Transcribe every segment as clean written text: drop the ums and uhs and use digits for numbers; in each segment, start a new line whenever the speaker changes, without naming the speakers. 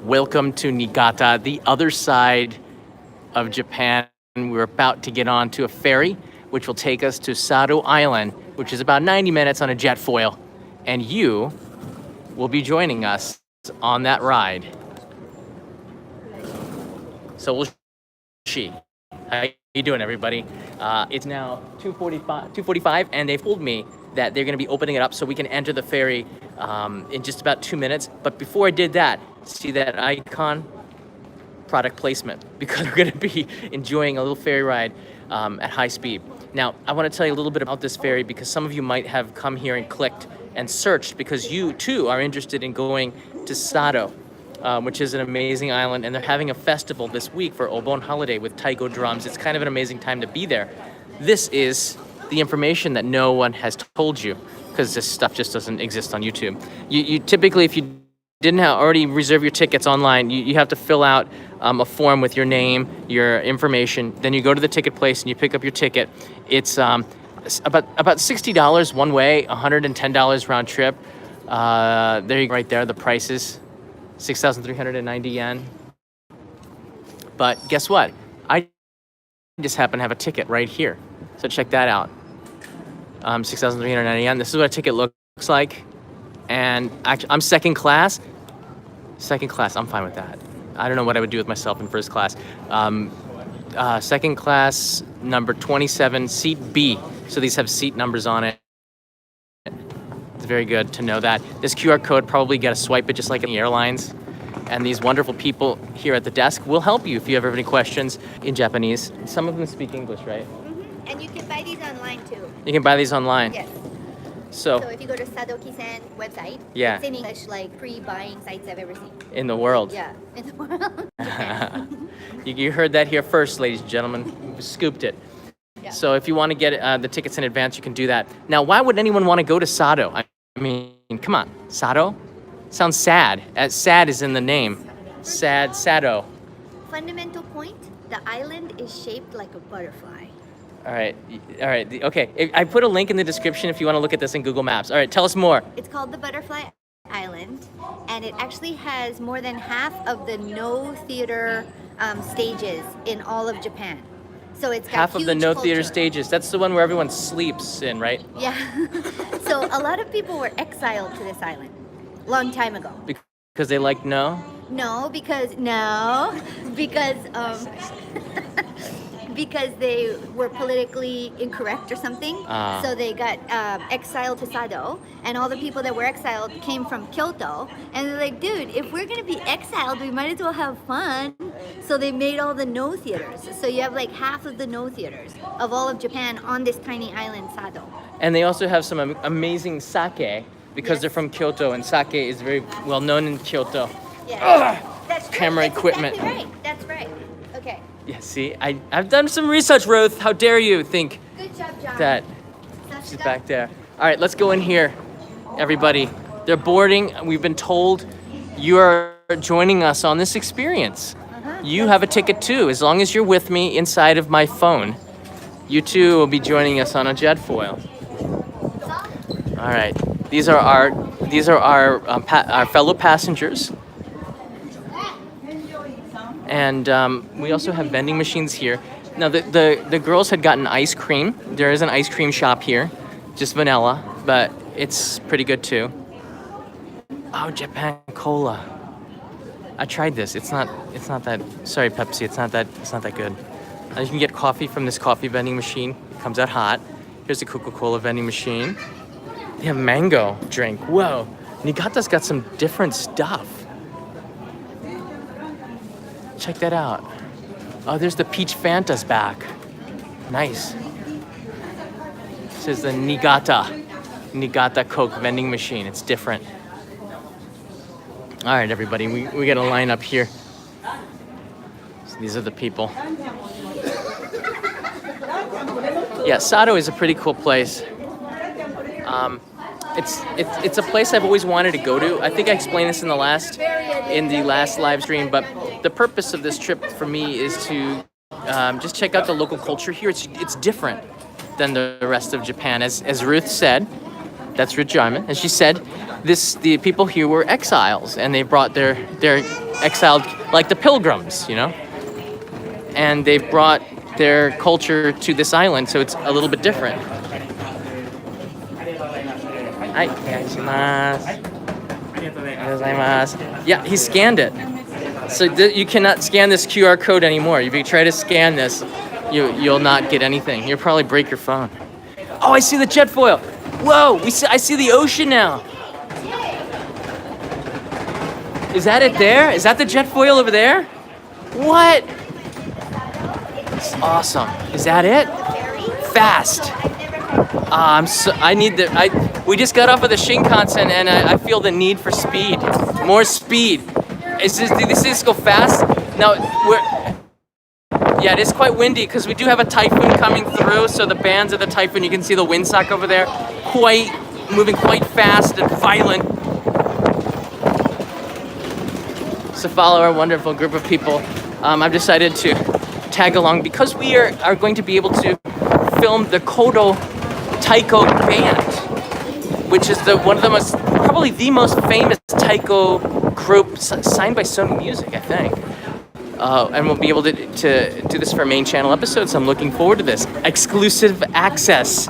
Welcome to Niigata, the other side of Japan. We're about to get on to a ferry, which will take us to Sado Island, which is about 90 minutes on a jet foil. And you will be joining us on that ride. So we'll see. How you doing, everybody? It's now 2:45, and they've told me that they're going to be opening it up so we can enter the ferry in just about 2 minutes. But before I did that, see that icon? Product placement, because we're going to be enjoying a little ferry ride at high speed. Now, I want to tell you a little bit about this ferry because some of you might have come here and clicked and searched because you too are interested in going to Sado, which is an amazing island, and they're having a festival this week for Obon holiday with taiko drums. It's kind of an amazing time to be there. This is the information that no one has told you because this stuff just doesn't exist on YouTube. You typically, if you didn't already reserve your tickets online, you have to fill out a form with your name, your information. Then you go to the ticket place and you pick up your ticket. It's about $60 one way, $110 round trip. There you go, right there, the prices, 6,390 yen. But guess what? I just happen to have a ticket right here. So check that out. 6,390 yen. This is what a ticket looks like. And actually, I'm second class. Second class, I'm fine with that. I don't know what I would do with myself in first class. Second class, number 27, seat B. So these have seat numbers on it. It's very good to know that. This QR code, probably got to swipe it just like in the airlines. And these wonderful people here at the desk will help you if you ever have any questions in Japanese. Some of them speak English, right?
Mm-hmm. And you can buy these online too.
You can buy these online?
Yes.
So
if you go to Sado Kisen website,
yeah,
it's in English, like pre-buying sites I've ever seen.
In the world.
Yeah, in the world.
You heard that here first, ladies and gentlemen. We scooped it. Yeah. So if you want to get the tickets in advance, you can do that. Now, why would anyone want to go to Sado? I mean, come on, Sado? Sounds sad. Sad is in the name. Sad, Sado.
Fundamental point, the island is shaped like a butterfly.
All right. Okay, I put a link in the description if you want to look at this in Google Maps. All right, tell us more.
It's called the Butterfly Island, and it actually has more than half of the no theater stages in all of Japan. So it's got
half of the no
culture.
Theater stages. That's the one where everyone sleeps in, right?
Yeah. So a lot of people were exiled to this island long time ago.
Because they like no?
Because because they were politically incorrect or something. So they got exiled to Sado, and all the people that were exiled came from Kyoto, and they're like, dude, if we're gonna be exiled, we might as well have fun. So they made all the no theaters. So you have like half of the no theaters of all of Japan on this tiny island, Sado.
And they also have some amazing sake, because they're from Kyoto, and sake is very well known in Kyoto.
Yeah. That's
camera
That's
equipment.
Exactly right. That's right. Okay.
Yeah, see, I've done some research, Ruth. How dare you think
Good job, John.
that she's back there. All right, let's go in here, everybody. They're boarding. We've been told you are joining us on this experience. You have a ticket too. As long as you're with me inside of my phone, you too will be joining us on a jet foil. All right, these are our fellow passengers. And we also have vending machines here. Now, the girls had gotten ice cream. There is an ice cream shop here, just vanilla, but it's pretty good too. Oh, Japan Cola. I tried this. It's not that. Sorry, Pepsi. It's not that good. You can get coffee from this coffee vending machine. It comes out hot. Here's the Coca-Cola vending machine. They have mango drink. Whoa, Niigata's got some different stuff. Check that out. Oh, there's the peach Fanta's back. Nice. This is the Niigata Coke vending machine. It's different. All right, everybody, we got a line up here. So these are the people. Yeah, Sado is a pretty cool place. It's a place I've always wanted to go to. I think I explained this in the last live stream, but the purpose of this trip for me is to just check out the local culture here. It's different than the rest of Japan. As Ruth said, that's Ruth Jarman, and she said the people here were exiles, and they brought their exiled, like the pilgrims, you know? And they've brought their culture to this island, so it's a little bit different. Hi, yeah, he scanned it. So you cannot scan this QR code anymore. If you try to scan this, you'll not get anything. You'll probably break your phone. Oh, I see the jet foil. Whoa, I see the ocean now. Is that it there? Is that the jet foil over there? What? It's awesome. Is that it? Fast. We just got off of the Shinkansen and I feel the need for speed. More speed. Did this go fast? Now, yeah, it is quite windy because we do have a typhoon coming through. So the bands of the typhoon, you can see the windsock over there, moving quite fast and violent. So follow our wonderful group of people. I've decided to tag along because we are going to be able to film the Kodo Taiko band, which is probably the most famous taiko group signed by Sony Music, I think. And we'll be able to do this for a main channel episode, so I'm looking forward to this. Exclusive access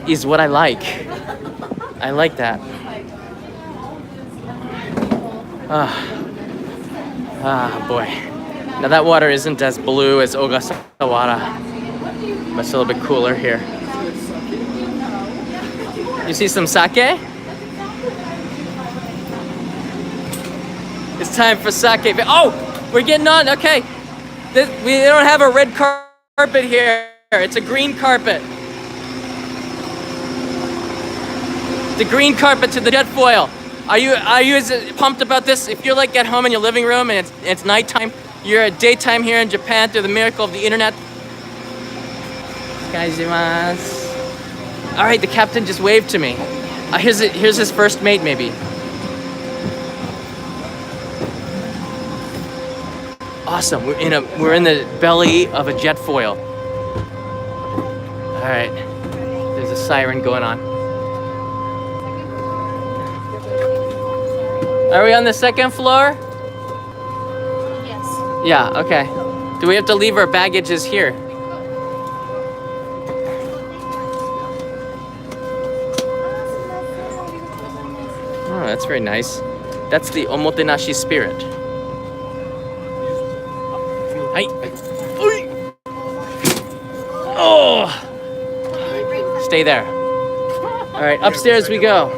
is what I like. I like that. Boy. Now that water isn't as blue as Ogasawara, but it's a little bit cooler here. You see some sake? It's time for sake. Oh, we're getting on. Okay. We don't have a red carpet here. It's a green carpet. The green carpet to the jet foil. Are you as pumped about this? If you're like at home in your living room and it's nighttime, you're at daytime here in Japan through the miracle of the internet. All right, the captain just waved to me. Here's his first mate, maybe. Awesome. We're in the belly of a jet foil. All right. There's a siren going on. Are we on the second floor?
Yes.
Yeah. Okay. Do we have to leave our baggages here? Oh, that's very nice. That's the omotenashi spirit. Hi. Oh! Stay there. All right, upstairs we go.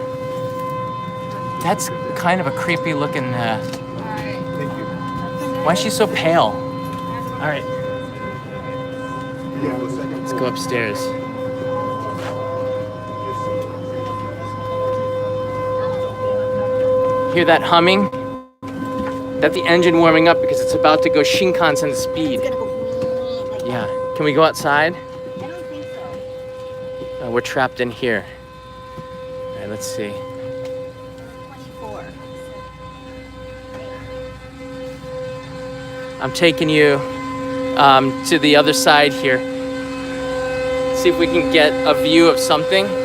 That's kind of a creepy looking. Why is she so pale? All right. Let's go upstairs. Hear that humming? That's the engine warming up because it's about to go Shinkansen speed.
It's gonna go like
Yeah. Can we go outside?
I don't think so.
We're trapped in here. All right, let's see.
24.
I'm taking you to the other side here. See if we can get a view of something. All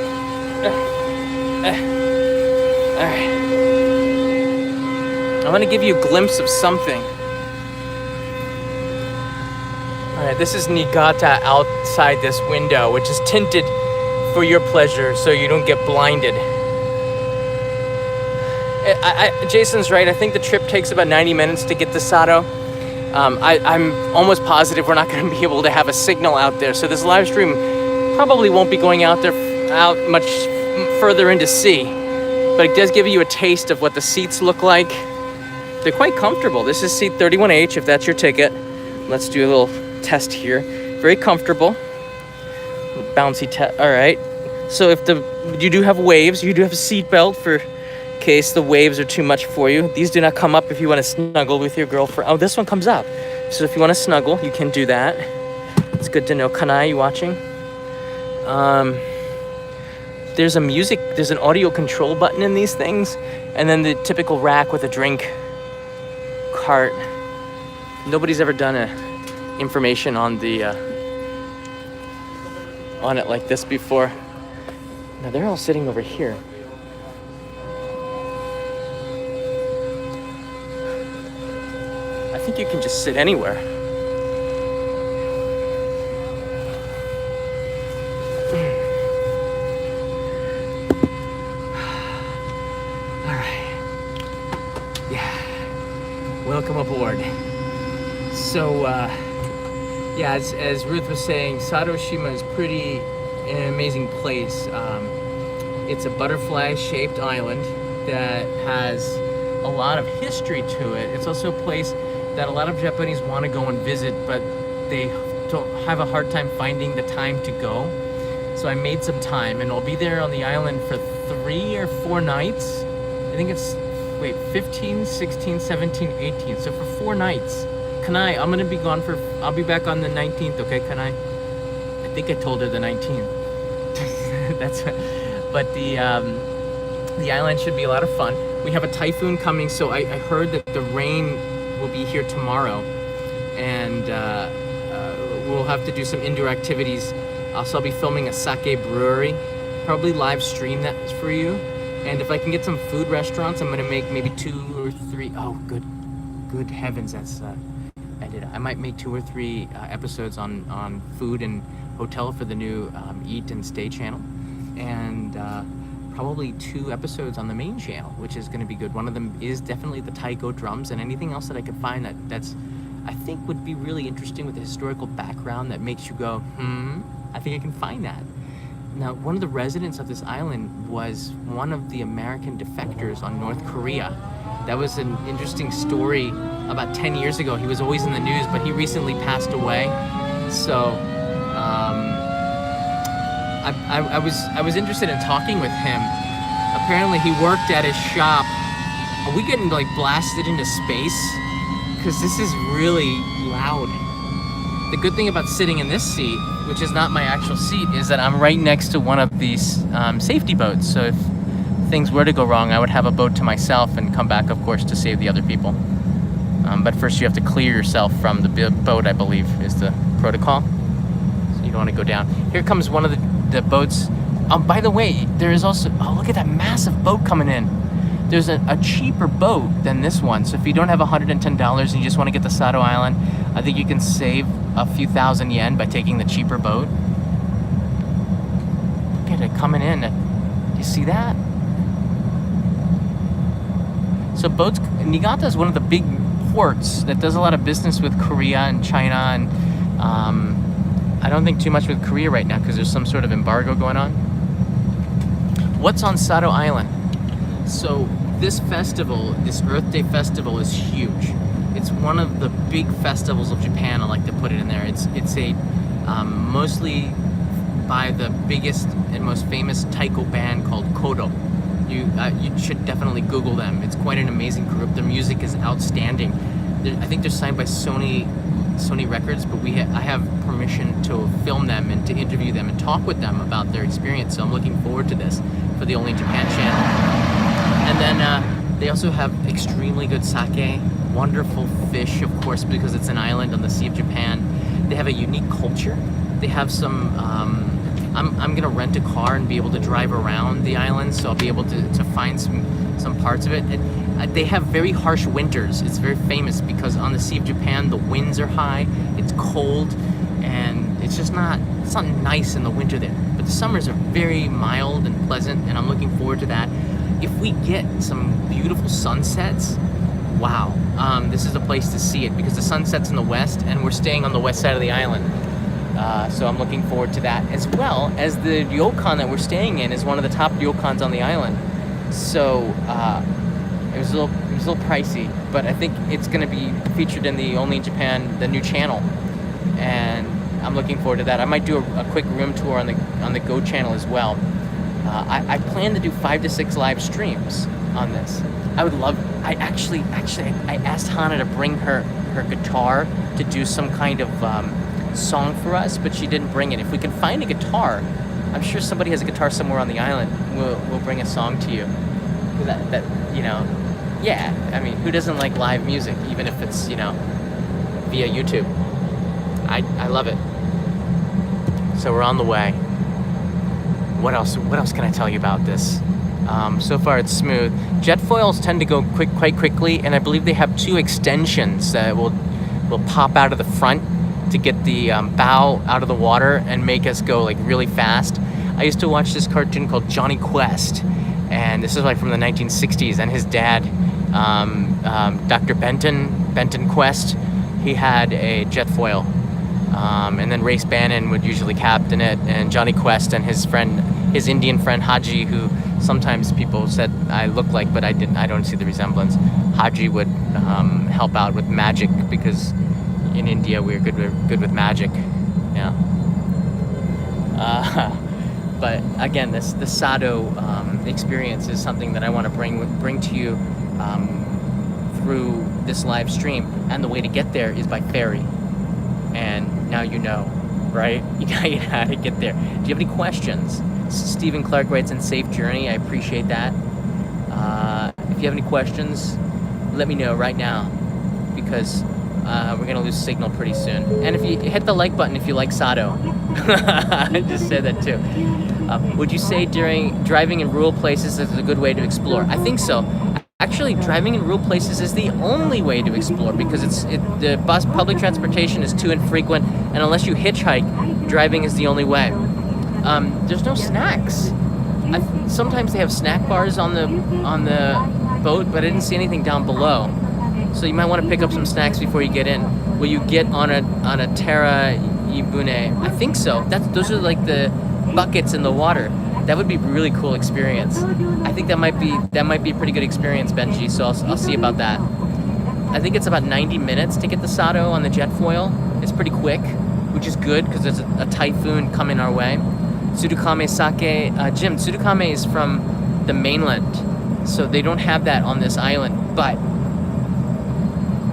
right. I want to give you a glimpse of something. All right, this is Niigata outside this window, which is tinted for your pleasure so you don't get blinded. Jason's right. I think the trip takes about 90 minutes to get to Sado. I'm almost positive we're not going to be able to have a signal out there, so this live stream probably won't be going out much further into sea. But it does give you a taste of what the seats look like. They're quite comfortable. This is seat 31H, if that's your ticket. Let's do a little test here. Very comfortable. Bouncy test. All right. So you do have waves, you do have a seat belt for case the waves are too much for you. These do not come up if you want to snuggle with your girlfriend. Oh, this one comes up. So if you want to snuggle, you can do that. It's good to know. Kanai, you watching? There's an audio control button in these things, and then the typical rack with a drink cart. Nobody's ever done information on on it like this before. Now they're all sitting over here. think you can just sit anywhere. All right. Yeah. Welcome aboard. So, yeah, as Ruth was saying, Sado is pretty an amazing place. It's a butterfly-shaped island that has a lot of history to it. It's also a place that a lot of Japanese want to go and visit, but they don't have a hard time finding the time to go. So I made some time, and I'll be there on the island for 3 or 4 nights. I think it's, 15, 16, 17, 18. So for 4 nights. Kanai, I'm gonna be gone I'll be back on the 19th, okay, Kanai? I think I told her the 19th. But the island should be a lot of fun. We have a typhoon coming, so I heard that the rain will be here tomorrow, and we'll have to do some indoor activities. So I'll be filming a sake brewery, probably live stream that for you. And if I can get some food restaurants, I'm gonna make maybe 2 or 3. Oh, good heavens, that's edited. I might make 2 or 3 episodes on food and hotel for the new Eat and Stay channel, and probably 2 episodes on the main channel, which is going to be good. One of them is definitely the taiko drums, and anything else that I could find that's I think would be really interesting with a historical background that makes you go, I think I can find that. Now, one of the residents of this island was one of the American defectors on North Korea. That was an interesting story about 10 years ago. He was always in the news, but he recently passed away. So I was interested in talking with him. Apparently he worked at his shop. Are we getting like blasted into space? Because this is really loud. The good thing about sitting in this seat, which is not my actual seat, is that I'm right next to one of these safety boats. So if things were to go wrong, I would have a boat to myself and come back, of course, to save the other people. But first you have to clear yourself from the boat, I believe, is the protocol. So you don't want to go down. Here comes one of the boats. By the way, there is also, look at that massive boat coming in. There's a cheaper boat than this one. So if you don't have $110 and you just want to get the Sado Island, I think you can save a few thousand yen by taking the cheaper boat. Look at it coming in. Do you see that? So boats, Niigata is one of the big ports that does a lot of business with Korea and China, and I don't think too much with Korea right now because there's some sort of embargo going on. What's on Sado Island? So this festival, this Earth Day festival, is huge. It's one of the big festivals of Japan. I like to put it in there. It's a mostly by the biggest and most famous taiko band called Kodo. You should definitely Google them. It's quite an amazing group. Their music is outstanding. I think they're signed by Sony Records, but I have permission to film them and to interview them and talk with them about their experience. So I'm looking forward to this for the Only in Japan channel. And then they also have extremely good sake, wonderful fish, of course, because it's an island on the Sea of Japan. They have a unique culture. They have some. I'm gonna rent a car and be able to drive around the island, so I'll be able to find some parts of it. And they have very harsh winters. It's very famous because on the Sea of Japan the winds are high, it's cold, and it's not nice in the winter there. But the summers are very mild and pleasant, and I'm looking forward to that. If we get some beautiful sunsets, wow, this is a place to see it because the sunset's in the west, and we're staying on the west side of the island. So I'm looking forward to that, as well as the ryokan that we're staying in is one of the top ryokans on the island. So it was a little pricey, but I think it's going to be featured in the Only in Japan, the new channel, and I'm looking forward to that. I might do a quick room tour on the Go channel as well. I plan to do 5 to 6 live streams on this. I would love. I asked Hana to bring her guitar to do some kind of song for us, but she didn't bring it. If we can find a guitar, I'm sure somebody has a guitar somewhere on the island. We'll bring a song to you. That yeah. I mean, who doesn't like live music, even if it's via YouTube? I love it. So we're on the way. What else can I tell you about this? So far it's smooth. Jet foils tend to go quite quickly, and I believe they have 2 extensions that will pop out of the front to get the bow out of the water and make us go like really fast. I used to watch this cartoon called Johnny Quest, and this is like from the 1960s, and his dad, Dr. Benton Quest, he had a jet foil. And then Race Bannon would usually captain it, and Johnny Quest and his Indian friend Haji, who sometimes people said I look like, but I don't see the resemblance. Haji would help out with magic, because in India we're good with magic. Yeah. But again, the Sado experience is something that I want to bring to you through this live stream, and the way to get there is by ferry. And now you know, right? You know how to get there. Do you have any questions? Stephen Clark writes in safe journey. I appreciate that. If you have any questions, let me know right now, because we're gonna lose signal pretty soon. And if you hit the like button if you like Sado. I just said that too. Would you say driving in rural places is a good way to explore? I think so. Actually, driving in rural places is the only way to explore, because the public transportation is too infrequent, and unless you hitchhike, driving is the only way. There's no snacks. Sometimes they have snack bars on the boat, but I didn't see anything down below. So you might want to pick up some snacks before you get in. Will you get on a Terra Ibune? I think so. Those are like the buckets in the water. That would be a really cool experience. I think that might be a pretty good experience, Benji. So I'll see about that. I think it's about 90 minutes to get the Sado on the jet foil. It's pretty quick, which is good because there's a typhoon coming our way. Tsudukame sake, Jim. Tsudukame is from the mainland, so they don't have that on this island. But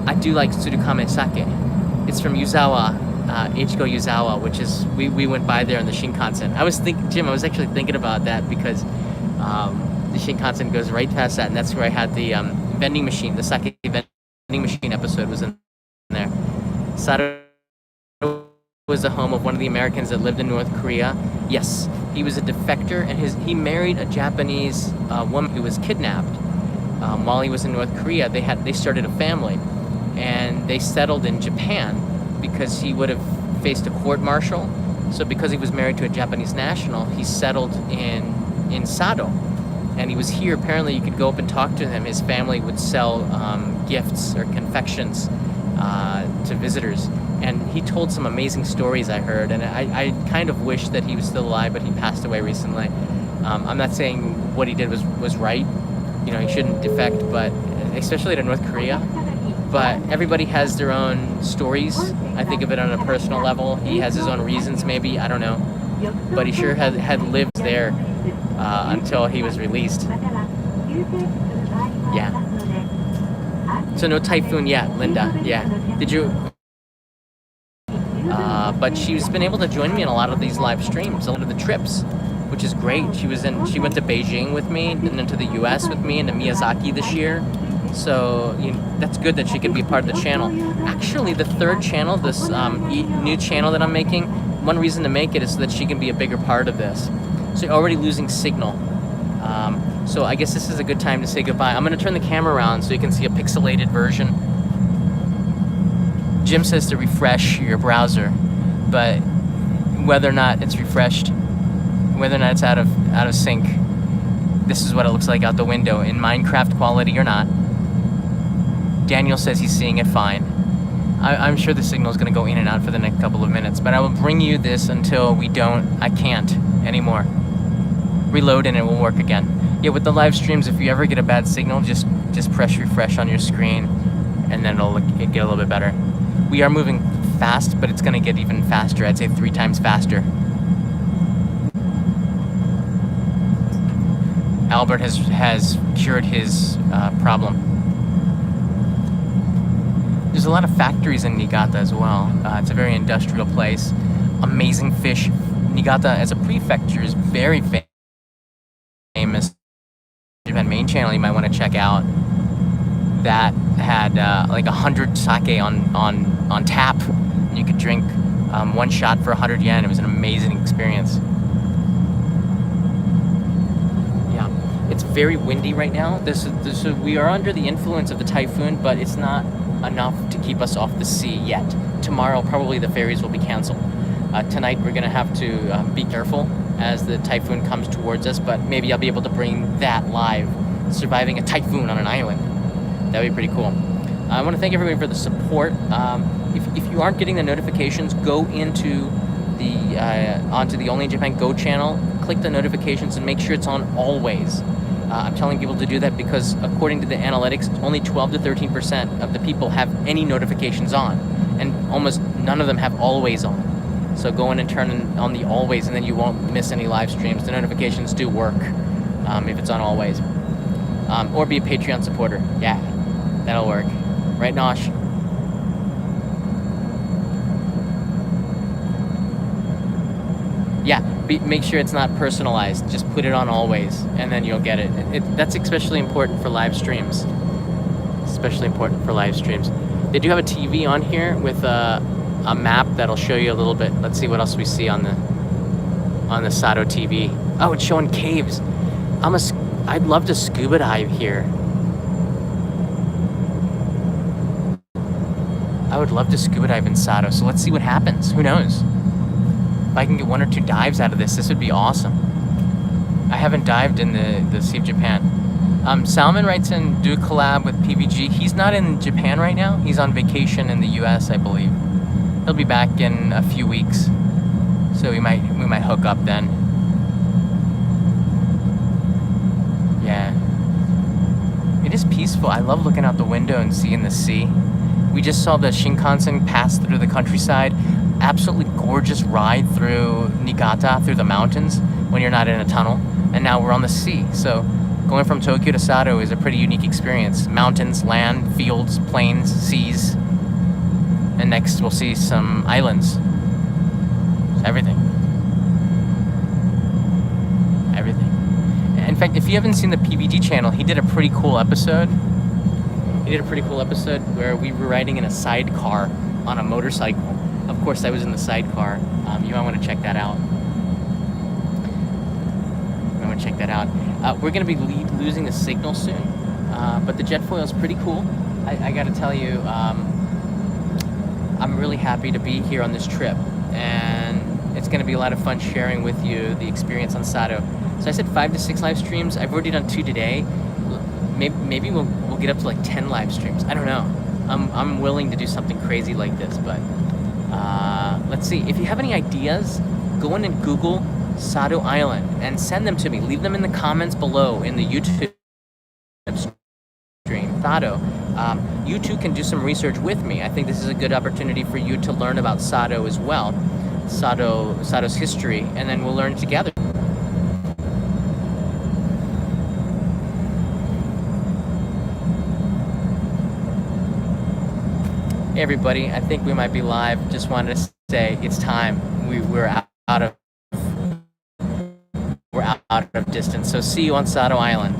I do like Tsudukame sake. It's from Yuzawa. Ichigo Yuzawa, which is we went by there on the Shinkansen. I was actually thinking about that, because the Shinkansen goes right past that, and that's where I had the vending machine. The sake vending machine episode was in there. Sado was the home of one of the Americans that lived in North Korea. Yes, he was a defector, and he married a Japanese woman who was kidnapped while he was in North Korea. They started a family, and they settled in Japan, because he would have faced a court-martial. So because he was married to a Japanese national, he settled in Sado. And he was here. Apparently you could go up and talk to him. His family would sell gifts or confections to visitors. And he told some amazing stories, I heard. And I kind of wish that he was still alive, but he passed away recently. I'm not saying what he did was right. You know, he shouldn't defect, but especially to North Korea. But everybody has their own stories. I think of it on a personal level. He has his own reasons, maybe. I don't know. But he sure had lived there until he was released. Yeah. So no typhoon yet, Linda. Yeah. Did you? But she's been able to join me in a lot of these live streams, a lot of the trips, which is great. She went to Beijing with me, and then to the U.S. with me, and to Miyazaki this year. So that's good that she could be a part of the channel. Actually, the third channel, this new channel that I'm making, one reason to make it is so that she can be a bigger part of this. So you're already losing signal. So I guess this is a good time to say goodbye. I'm going to turn the camera around so you can see a pixelated version. Jim says to refresh your browser, but whether or not it's refreshed, whether or not it's out of sync, this is what it looks like out the window in Minecraft quality or not. Daniel says he's seeing it fine. I'm sure the signal is going to go in and out for the next couple of minutes, but I will bring you this until I can't anymore. Reload and it will work again. Yeah, with the live streams, if you ever get a bad signal, just press refresh on your screen, and then it'll get a little bit better. We are moving fast, but it's going to get even faster. I'd say 3 times faster. Albert has cured his problem. There's a lot of factories in Niigata as well. It's a very industrial place. Amazing fish. Niigata as a prefecture is very famous. Japan main channel you might want to check out. That had like 100 sake on tap. You could drink one shot for 100 yen. It was an amazing experience. It's very windy right now. We are under the influence of the typhoon, but it's not enough to keep us off the sea yet. Tomorrow, probably the ferries will be canceled. Tonight, we're gonna have to be careful as the typhoon comes towards us, but maybe I'll be able to bring that live, surviving a typhoon on an island. That would be pretty cool. I want to thank everybody for the support. If you aren't getting the notifications, go into onto the Only in Japan Go channel, click the notifications and make sure it's on always. I'm telling people to do that because according to the analytics, only 12 to 13% of the people have any notifications on, and almost none of them have always on. So go in and turn on the always, and then you won't miss any live streams. The notifications do work if it's on always. Or be a Patreon supporter. Yeah, that'll work. Right, Nosh? Yeah, make sure it's not personalized. Just put it on always, and then you'll get it. That's especially important for live streams. Especially important for live streams. They do have a TV on here with a map that'll show you a little bit. Let's see what else we see on the Sado TV. Oh, it's showing caves. I'd love to scuba dive here. I would love to scuba dive in Sado, so let's see what happens. Who knows? If I can get 1 or 2 dives out of this would be awesome. I haven't dived in the Sea of Japan. Salman writes in, do a collab with PVG. He's not in Japan right now. He's on vacation in the US, I believe. He'll be back in a few weeks, so we might hook up then. Yeah. It is peaceful. I love looking out the window and seeing the sea. We just saw the Shinkansen pass through the countryside. Absolutely gorgeous ride through Niigata, through the mountains, when you're not in a tunnel. And now we're on the sea. So going from Tokyo to Sado is a pretty unique experience. Mountains, land, fields, plains, seas. And next we'll see some islands. Everything. Everything. In fact, if you haven't seen the PVG channel, he did a pretty cool episode. He did a pretty cool episode where we were riding in a sidecar on a motorcycle. Of course, I was in the sidecar. You might want to check that out. We're going to be losing the signal soon, but the jet foil is pretty cool. I got to tell you, I'm really happy to be here on this trip, and it's going to be a lot of fun sharing with you the experience on Sado. So I said 5 to 6 live streams. I've already done 2 today. Maybe we'll get up to like 10 live streams. I don't know. I'm willing to do something crazy like this, but let's see. If you have any ideas, go in and Google Sado Island and send them to me. Leave them in the comments below in the YouTube stream. Sado. You too can do some research with me. I think this is a good opportunity for you to learn about Sado as well. Sado's history, and then we'll learn together. Hey everybody, I think we might be live. Just wanted to say it's time. We're out of distance. So see you on Sado Island.